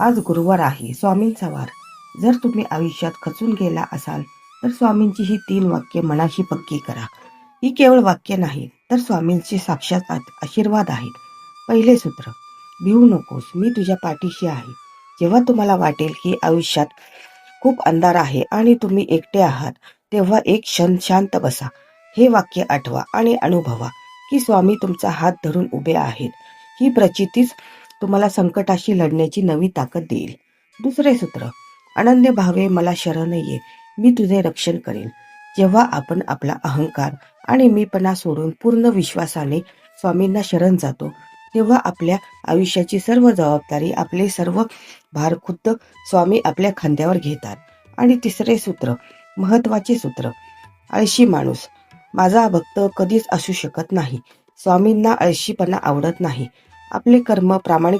आज गुरुवार आहे, स्वामींचा वार. जर तुम्ही आयुष्यात खचून गेला असाल तर स्वामींची ही 3 वाक्ये मनाशी पक्की करा. ही केवळ वाक्य नाही तर स्वामींचे साक्षात आशीर्वाद आहेत. पहिले सूत्र, भिवू नकोस, मी तुझ्या पाठीशी आहे. जेव्हा तुम्हाला वाटेल की आयुष्यात खूप अंधार आहे आणि तुम्ही एकटे आहात, तेव्हा एक क्षण शांत बसा. हे वाक्य आठवा आणि अनुभवा की स्वामी तुमचा हात धरून उभे आहेत. ही प्रचितीच तुम्हाला संकटाशी लढण्याची नवी ताकद देईल. दुसरे सूत्र, अनन्य भावे मला शरण ये, मी तुझे रक्षण करेन. जेव्हा आपण आपला अहंकार आणि मीपणा सोडून पूर्ण विश्वासाने स्वामींना शरण जातो, तेव्हा आपल्या आयुष्याची सर्व जबाबदारी, आपले सर्व भार खुद्द स्वामी आपल्या खांद्यावर घेतात. आणि तिसरे सूत्र, महत्वाचे सूत्र, आळशी माणूस माझा भक्त कधीच असू शकत नाही. स्वामींना आळशीपणा आवडत नाही. आपले कर्म प्रामाणिक